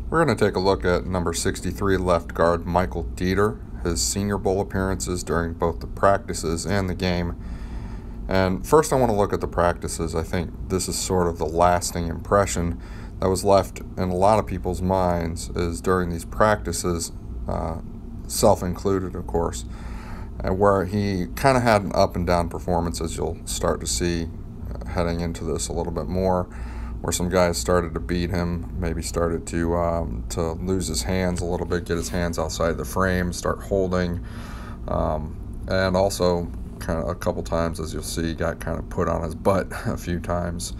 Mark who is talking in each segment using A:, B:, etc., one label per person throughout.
A: We're going to take a look at number 63 left guard Michael Deiter, his Senior Bowl appearances during both the practices and the game. And first I want to look at the practices. I think this is sort of the lasting impression that was left in a lot of people's minds is during these practices, self-included of course, where he kind of had an up and down performance, as you'll start to see heading into this a little bit more, where some guys started to beat him, maybe started to lose his hands a little bit, get his hands outside the frame, start holding, and also kind of a couple times, as you'll see, got kind of put on his butt a few times.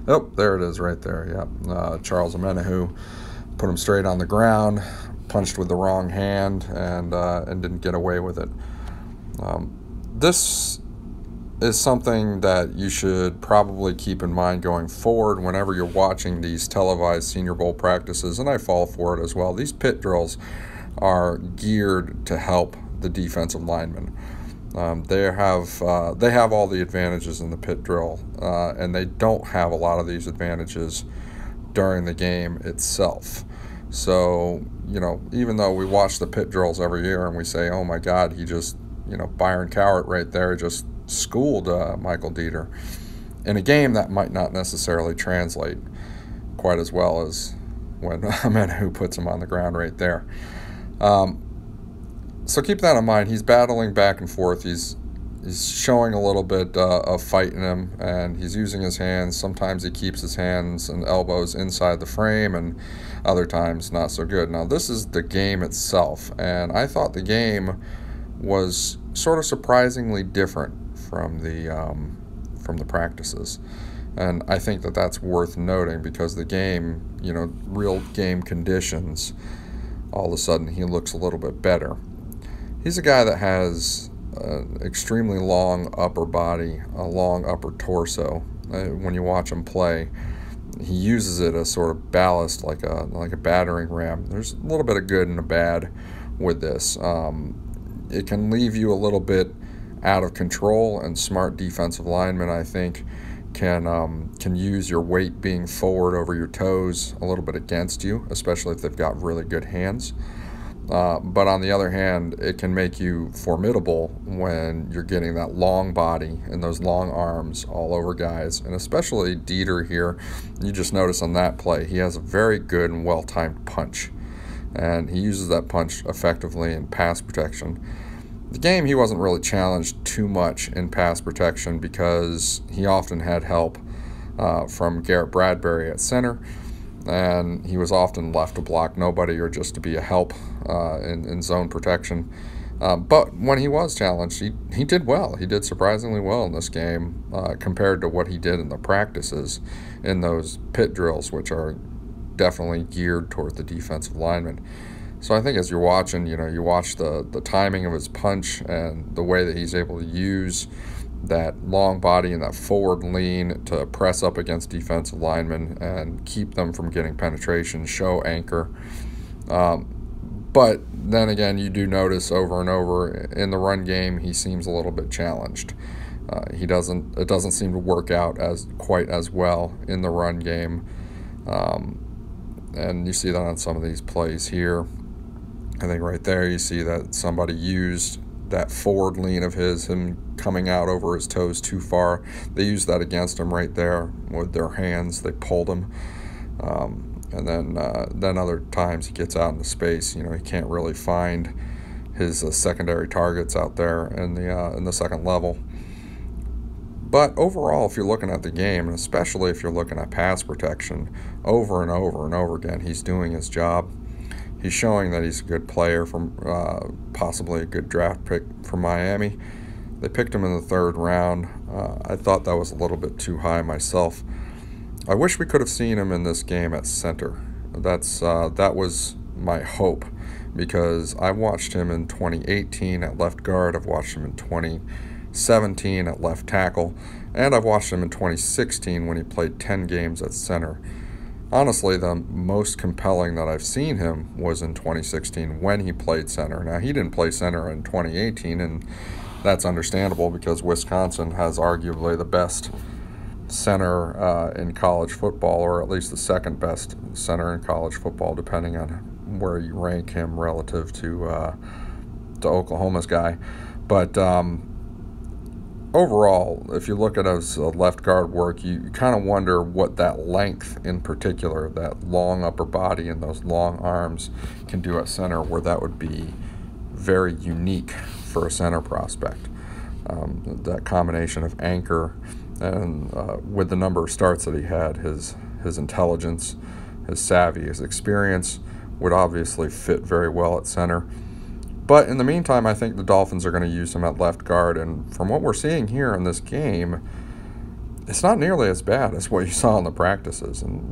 A: Oh, there it is right there, yep. Charles Omenihu put him straight on the ground, punched with the wrong hand, and didn't get away with it. This is something that you should probably keep in mind going forward whenever you're watching these televised Senior Bowl practices, and I fall for it as well. These pit drills are geared to help the defensive linemen. They have all the advantages in the pit drill, and they don't have a lot of these advantages during the game itself. So, even though we watch the pit drills every year and we say, oh my God, he just, Byron Cowart right there just schooled Michael Deiter. In a game, that might not necessarily translate quite as well as when Omenihu puts him on the ground right there. So keep that in mind. He's battling back and forth. He's showing a little bit of fight in him, and he's using his hands. Sometimes he keeps his hands and elbows inside the frame, and other times not so good. Now, this is the game itself, and I thought the game was sort of surprisingly different from the practices, and I think that that's worth noting because the game, real game conditions, all of a sudden he looks a little bit better. He's a guy that has an extremely long upper body, a long upper torso. When you watch him play, he uses it as sort of ballast, like a battering ram. There's a little bit of good and a bad with this. It can leave you a little bit out of control, and smart defensive linemen, I think, can use your weight being forward over your toes a little bit against you, especially if they've got really good hands. But on the other hand, it can make you formidable when you're getting that long body and those long arms all over guys, and especially Deiter here. You just notice on that play, he has a very good and well-timed punch, and he uses that punch effectively in pass protection. The game, he wasn't really challenged too much in pass protection because he often had help from Garrett Bradbury at center, and he was often left to block nobody or just to be a help in zone protection. But when he was challenged, he did well. He did surprisingly well in this game compared to what he did in the practices in those pit drills, which are definitely geared toward the defensive lineman. So I think as you're watching, you watch the timing of his punch and the way that he's able to use that long body and that forward lean to press up against defensive linemen and keep them from getting penetration, show anchor. But then again, you do notice over and over in the run game, he seems a little bit challenged. It doesn't seem to work out quite as well in the run game. And you see that on some of these plays here. I think right there you see that somebody used that forward lean of him coming out over his toes too far. They used that against him right there with their hands. They pulled him. And then other times he gets out into space. He can't really find his secondary targets out there in the second level. But overall, if you're looking at the game, and especially if you're looking at pass protection, over and over and over again, he's doing his job. He's showing that he's a good player, from possibly a good draft pick from Miami. They picked him in the 3rd round. I thought that was a little bit too high myself. I wish we could have seen him in this game at center. That was my hope, because I watched him in 2018 at left guard. I've watched him in 2017 at left tackle, and I've watched him in 2016 when he played 10 games at center. Honestly, the most compelling that I've seen him was in 2016 when he played center. Now, he didn't play center in 2018, and that's understandable because Wisconsin has arguably the best center in college football, or at least the second best center in college football, depending on where you rank him relative to Oklahoma's guy. But overall, if you look at his left guard work, you kind of wonder what that length in particular, that long upper body and those long arms, can do at center, where that would be very unique for a center prospect. That combination of anchor and with the number of starts that he had, his intelligence, his savvy, his experience would obviously fit very well at center. But in the meantime, I think the Dolphins are going to use him at left guard, and from what we're seeing here in this game, it's not nearly as bad as what you saw in the practices. And